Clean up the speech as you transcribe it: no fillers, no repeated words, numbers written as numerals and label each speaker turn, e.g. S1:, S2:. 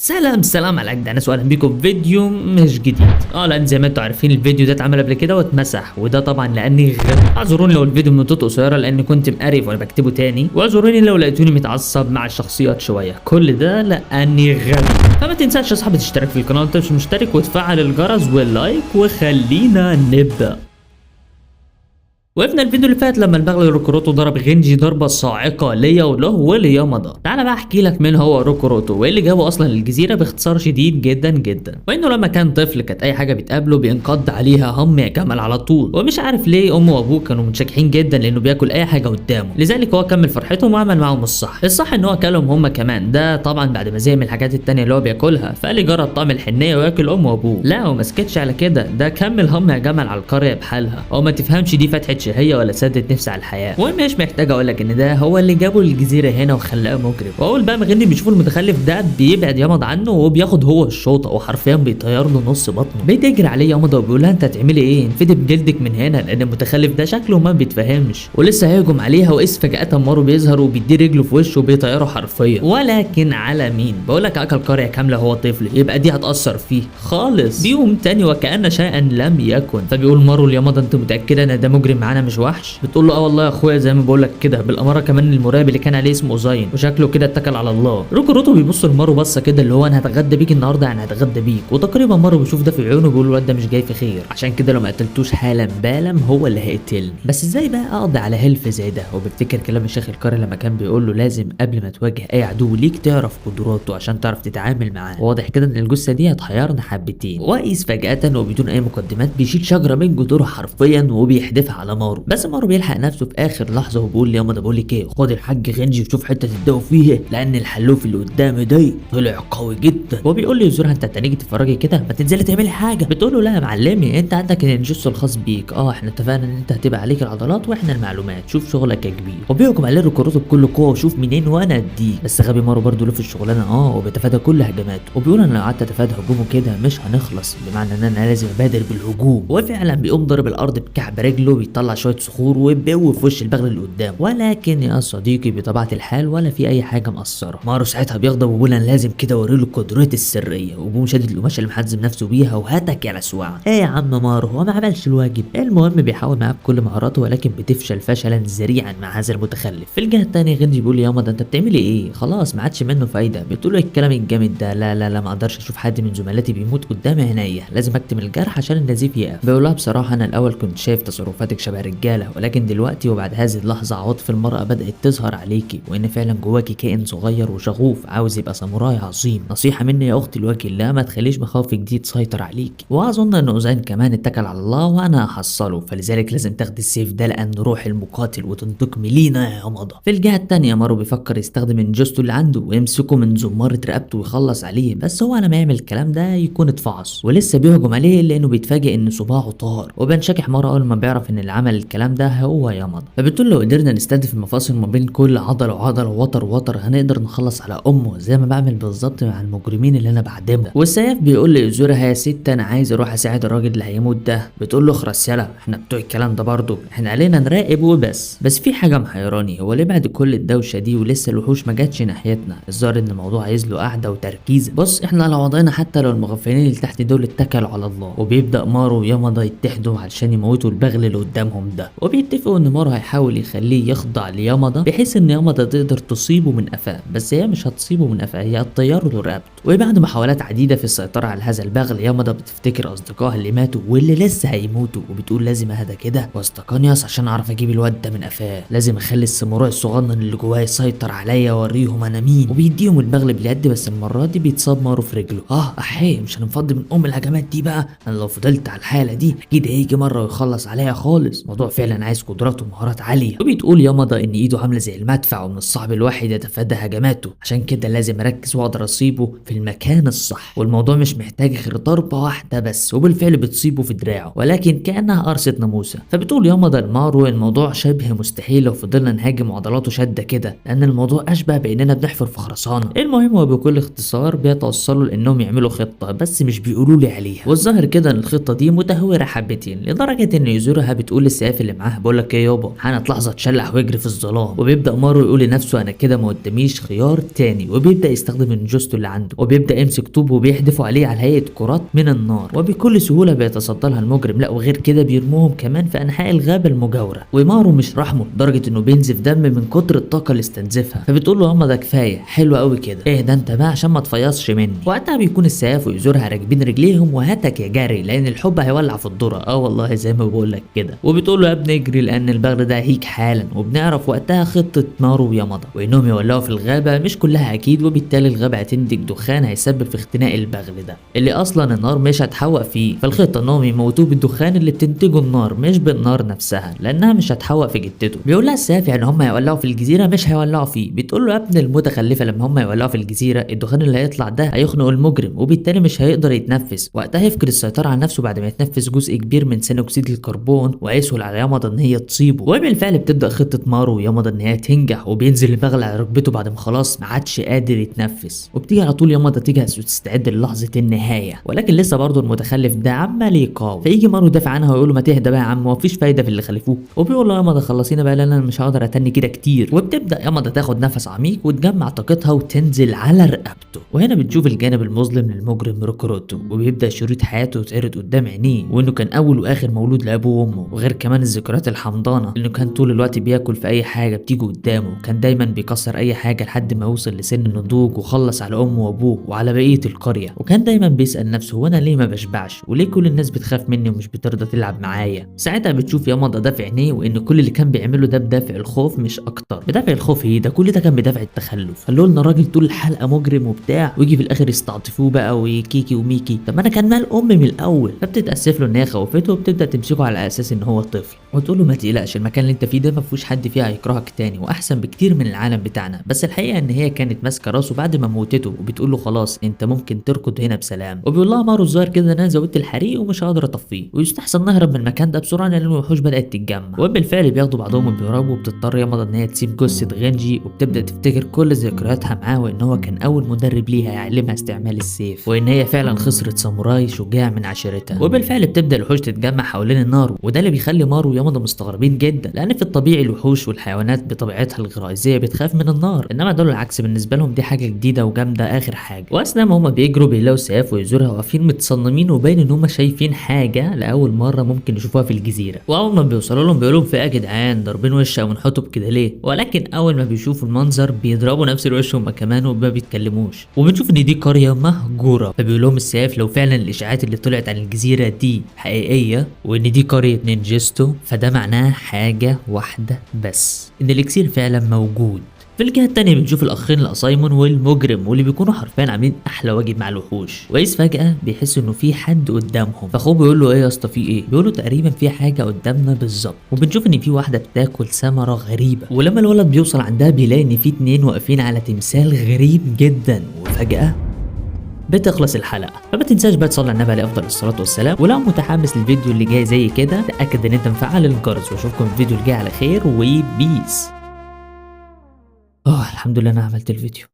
S1: سلام على اجدع ناس، واهلا بيكم في فيديو مش جديد. لان زي ما انتم عارفين الفيديو ده اتعمل قبل كده واتمسح، وده طبعا لاني اعذروني لو الفيديو مدته قصيره لاني كنت مقرف وانا بكتبه تاني، واعذروني لو لقيتوني متعصب مع الشخصيات شويه، كل ده لاني غبي. فما تنساش يا صاحبي تشترك في القناه وانت مش مشترك وتفعل الجرس واللايك، وخلينا نبدا. وقفنا الفيديو اللي فات لما البغل روكوروتو ضرب غينجي ضربه صاعقه ليا وله وليامادا. تعال بقى احكي لك مين هو روكوروتو وايه اللي جابه اصلا للجزيره باختصار شديد جدا جدا. وانه لما كان طفل كانت اي حاجه بتقابله بينقض عليها هم يا جمل على طول، ومش عارف ليه امه وابوه كانوا متشكحين جدا لانه بياكل اي حاجه قدامه، لذلك هو كمل فرحتهم وعمل معاهم الصح ان هو اكلهم هم كمان، ده طبعا بعد ما زهق من الحاجات التانيه اللي هو بياكلها، فقال يجرب طعم الحنيه وياكل امه وابوه. لا وما سكتش على كده، ده كمل هم يا جمل على القريه بحالها، او ما تفهمش دي فتحه شهيه ولا سدت نفسي على الحياه. ومش محتاج اقول لك ان ده هو اللي جابه للجزيره هنا وخلاه مجرم. واول بقى ما غني بيشوف المتخلف ده بيبعد يامادا عنه وبياخد هو الشوطه وحرفيا بيطير له نص بطنه، بيتجري عليه يامادا وبيقول لها انت هتعملي ايه؟ انفدي بجلدك من هنا، لان المتخلف ده شكله ما بيتفهمش، ولسه هيهجم عليها واذ فجاه مارو بيظهر وبيدي رجله في وشه وبيطيره حرفيا. ولكن على مين؟ بقول لك اكل قريه كامله هو طفل، يبقى دي هتاثر فيه خالص. بيقوم تاني وكأن شيئا لم يكن، فبيقول مارو ليامادا انت متاكده ان ده مجرم معانا مش وحش؟ بتقول له والله يا اخويا زي ما بقول لك كده، بالاماره كمان المراقب اللي كان عليه اسمه اوزاين وشكله كده اتكل على الله. روكوروتو بيبص لمارو بصه كده اللي هو انا هتغدى بيك النهارده، يعني هتغدى بيك، وتقريبا مارو بيشوف ده في عيونه وبيقول الواد ده مش جاي في خير، عشان كده لو ما قتلتوش حالا بالا هو اللي هيقتلني. بس ازاي بقى اقضي على هلف زي ده؟ وبفتكر كلام الشيخ القاري لما كان بيقول له لازم قبل ما تواجه اي عدو ليك تعرف قدراته عشان تعرف تتعامل معاه. واضح كده ان الجثه دي هتحيرنا حبتين. واقيس فجاه وبدون اي مقدمات بيشيل شجره من جذورها حرفيا وبيحدفها على مارو، بس مارو بيلحق نفسه في اخر لحظه وبيقول ليامادا بقول لك ايه، خد الحاج غنجي وشوف حته تداو فيها لان الحلوف اللي قدامي ده طلع قوي جدا. وبيقول لي يزورها انت هتنيجي تتفرجي كده، ما تنزلي تعملي حاجه. بتقول له لا يا معلمي انت عندك النجوس الخاص بيك، احنا اتفقنا ان انت هتبقى عليك العضلات واحنا المعلومات، شوف شغلك يا كبير. وبيهجم عليه روكوروتو بكل قوه وشوف منين وانا اديك، بس غبي مارو برده له في الشغلانه وبيتفادى كل هجماته، وبيقول انا لو قعدت اتفادى هجومه كده مش هنخلص، بمعنى ان انا لازم ابادر بالهجوم. وفعلا بيقوم ضرب الارض بكعب رجله، بيطلع شويه صخور وبيبو في وش البغل اللي قدامه، ولكن يا صديقي بطبيعه الحال ولا في اي حاجه مقصره. مارو ساعتها بيغضب وبيقول انا لازم كده اوريله قدرتي السريه، وبيقوم شادد القماشه اللي محزم نفسه بيها وهاتك يا لسوعه. ايه يا عم مارو هو ما عملش الواجب؟ المهم بيحاول معاه بكل مهاراته ولكن بتفشل فشلا ذريعا مع هذا المتخلف. في الجهه الثانيه غنجي بيقول يامادا انت بتعملي ايه؟ خلاص ما عادش منه فايده. بتقول له الكلام الجامد ده لا لا لا ما اقدرش اشوف حد من زملاتي بيموت قدام عينيا، لازم اكتم الجرح عشان النزيف يقف. بيقول لها بصراحه انا الاول كنت شايف تصرفاتك شبه رجاله، ولكن دلوقتي وبعد هذه اللحظه عواطف المراه بدات تظهر عليكي، وان فعلا جواكي كائن صغير وشغوف عاوز يبقى ساموراي عظيم. نصيحه مني يا اختي لوجه الله ما تخليش مخاوفك دي تسيطر عليكي. واظن ان اوزان كمان اتكل على الله وانا هحصله، فلذلك لازم تاخدي السيف ده لان روح المقاتل وتنتقمي لينا يا مضى. في الجهه الثانيه مارو بيفكر يستخدم الجوستو اللي عنده ويمسكه من زماره رقبته ويخلص عليه، بس هو لما يعمل الكلام ده يكون اتفعص ولسه بيهجم عليه لانه بيتفاجئ ان صباعه طار، وبنشكح مارو اول ما بيعرف ان اللي عمل الكلام ده هو يامادا. فبتقول له قدرنا نستهدف المفاصل ما بين كل عضله وعضله ووتر هنقدر نخلص على امه زي ما بعمل بالظبط مع المجرمين اللي انا بعدمهم. والسيف بيقول لازورها يا ست انا عايز اروح اساعد الراجل اللي هيموت ده. بتقول له اخرس يلا احنا بتوع الكلام ده برضه، احنا علينا نراقب وبس. بس في حاجه محيراني، هو ليه بعد كل الدوشه دي ولسه الوحوش ما جاتش ناحيتنا؟ الظاهر ان الموضوع عايز له قعده وتركيز. بص احنا لو وضعنا حتى لو المغفلين اللي تحت دول اتكلوا على الله، وبيبدا مارو ويامادا يتحدوا علشان يموتوا البغل اللي قدامهم ده، وبيتفقوا ان مارو هيحاول يخليه يخضع ليامادا بحيث ان يامادا تقدر تصيبه من قفاه، بس هي مش هتصيبه من قفاه، هي هتطير له رقبته. وبعد محاولات عديده في السيطره على هذا البغل يامادا بتفتكر اصدقائها اللي ماتوا واللي لسه هيموتوا، وبتقول لازم اهدى كده واستقنيص عشان اعرف اجيب الواد ده من قفاه، لازم اخلي الساموراي الصغنن اللي جواه يسيطر عليا واوريهم انا مين. وبيديهم البغل باليد، بس المره دي بيتصاب مارو في رجله. احيه مش هنفضي من الهجمات دي بقى، انا لو فضلت على الحاله دي اكيد هيجي مره ويخلص عليا خالص. الموضوع فعلا عايز قدرات ومهارات عاليه. وبتقول يامادا ان ايده عامله زي المدفع ومن الصعب الواحد يتفادى هجماته، عشان كده لازم اركز واقدر اصيبه في المكان الصح، والموضوع مش محتاج غير ضربه واحده بس، وبالفعل بتصيبه في دراعه ولكن كانها قرصه ناموسه. فبتقول يامادا لمارو الموضوع شبه مستحيل لو فضلنا نهاجم وعضلاته شده كده، لان الموضوع اشبه باننا بنحفر في خرسانه. المهم وبكل اختصار بيتوصلوا لانهم يعملوا خطه بس مش بيقولوا لي عليها، والظاهر كده ان الخطه دي متهوره حبتين، لدرجه ان يزورها بتقول السياف اللي معاه بيقول لك ايه يابا، حانت لحظه تشلح ويجري في الظلام. وبيبدا مارو يقول لنفسه انا كده ما قداميش خيار تاني، وبيبدا يستخدم النجوستو اللي عنده وبيبدا يمسك طوب وبيحدفوا عليه على هيئه كرات من النار، وبكل سهوله بيتصدى لها المجرم. لا وغير كده بيرموهم كمان في انحاء الغابه المجاوره. ومارو مش رحمه لدرجه انه بينزف دم من كتر الطاقه اللي استنزفها، فبتقول له ياما ده كفايه حلو قوي كده، ايه ده انت بقى عشان ما تفيصش مني. وقتها بيكون السياف ويزورها راكبين رجليهم وهاتك يا جري لان الحب هيولع في الذره. والله زي ما بقول لك كده. وبتقول له يا ابني اجري لان البغل ده هيك حالا. وبنعرف وقتها خطه مارو ويامادا وانهم يولعوا في الغابه، مش كلها اكيد، وبالتالي الغابه هتنتج دخان هيسبب في اختناق البغل ده اللي اصلا النار مش هتحوق فيه. فالخطه انهم يموتوه بالدخان اللي بتنتجه النار مش بالنار نفسها لانها مش هتحوق في جدته. بيقول لها السياف يعني هم هيولعوا في الجزيره مش هيولعوا فيه. بتقول له يا ابن المتخلفه لما هم يولعوا في الجزيره الدخان اللي هيطلع ده هيخنق المجرم وبالتالي مش هيقدر يتنفس. وقتها يفقد السيطره على نفسه بعد ما يتنفس جزء كبير من ثاني اكسيد الكربون وهيسهل على يامادا ان هي تصيبه. وبالفعل بتبدا خطه مارو ويامادا ان هي تنجح وبينزل البغل على ركبته بعد ما خلاص ما عادش قادر يتنفس. وبتيجي على طول يامادا تجهز وتستعد للحظه النهايه، ولكن لسه برضه المتخلف ده عمال يقاوم. فيجي مارو يدافع عنها ويقول له ما تهدى بقى يا عم ومفيش فايده في اللي خلفوك. وبيقول له يامادا خلصينا بقى لان انا مش هقدر اتني كده كتير. وبتبدا يامادا تاخد نفس عميق وتجمع طاقتها وتنزل على رقبته. وهنا بتشوف الجانب المظلم للمجرم روكوروتو وبيبدا شريط حياته يتعرض قدام عينيه، وانه كان اول واخر مولود لابوه وامه، وغير كمان الذكريات الحمضانه انه كان طول الوقت بياكل في اي حاجه بتيجي قدامه، وكان دايما بيكسر اي حاجه لحد ما يوصل لسن النضوج وخلص على امه وابوه وعلى بقيه القريه. وكان دايما بيسال نفسه هو انا ليه ما بشبعش وليه كل الناس بتخاف مني ومش بترضى تلعب معايا. ساعتها بتشوف يامادا ده في عينيه وان كل اللي كان بيعمله ده بدافع الخوف مش اكتر. بدافع الخوف ايه ده، كل ده كان بدافع التخلف. قالوا لنا راجل طول الحلقه مجرم وبتاع ويجي في الاخر يستعطفوه بقى وكيكي وميكي. طب انا كان مال امي من الاول. فبتتاسف له ان هي خوفته وبتبدا تمسكه على اساس ان هو طفل وتقول له ما تقلقش المكان اللي انت فيه ده ما فيهوش حد فيه هيكرهك تاني واحسن بكتير من العالم بتاعنا. بس الحقيقه ان هي كانت ماسكه راسه بعد ما موتته وبتقول له خلاص انت ممكن تركض هنا بسلام. وبيقول لها مارو الظاهر كده انا زودت الحريق ومش هقدر اطفيه ويستحسن نهرب من المكان ده بسرعه لان الوحوش بدات تتجمع. وبالفعل بياخدوا بعضهم وبيهربوا وبتضطر يامادا ان هي تسيب جثه غنجي وبتبدا تفتكر كل ذكرياتها معاه وان هو كان اول مدرب ليها يعلمها استعمال السيف وان هي فعلا خسرت ساموراي شجاع من عشيرتها. وبالفعل بتبدا الوحوش تتجمع حوالين النار وده اللي بيخلي مارو ويامادا مستغربين جدا لان في الطبيعي الوحوش والحيوانات بطبيعتها الغريزيه بتخاف من النار، انما دول العكس بالنسبه لهم دي حاجه جديده وجامده اخر حاجه. واثناء ما هم بيجروا بيلاقوا السياف ويزورها واقفين متصنمين وباين ان هم شايفين حاجه لاول مره ممكن يشوفوها في الجزيره. واول ما بيوصلوا لهم بيقولوا في ايه يا جدعان ضاربين وش او منحطب كده ليه؟ ولكن اول ما بيشوفوا المنظر بيضربوا نفس الوش هم كمان وما بيتكلموش. وبنشوف ان دي قريه مهجوره، فبيقول لهم السياف لو فعلا الاشاعات اللي طلعت عن الجزيره دي حقيقيه وان دي قريه نينجستو فده معناه حاجه واحده بس، ان الاكسير فعلا موجود. في الجهه التانيه بنشوف الاخين الاسايمون والمجرم واللي بيكونوا حرفيا عاملين احلى واجب مع الوحوش. وإيس فجاه بيحس انه في حد قدامهم، فاخوه بيقول له ايه يا اسطى في ايه؟ بيقول له تقريبا في حاجه قدامنا بالظبط. وبنشوف ان في واحده بتاكل ثمره غريبه، ولما الولد بيوصل عندها بيلاقي ان في اتنين واقفين على تمثال غريب جدا. وفجاه بتخلص الحلقه. فما تنساش بقى تصلي على النبي عليه افضل الصلاه والسلام. ولو متحمس للفيديو اللي جاي زي كده تاكد ان انت مفعل الجرس. واشوفكم في الفيديو اللي جاي على خير وبيس. الحمد لله انا عملت الفيديو.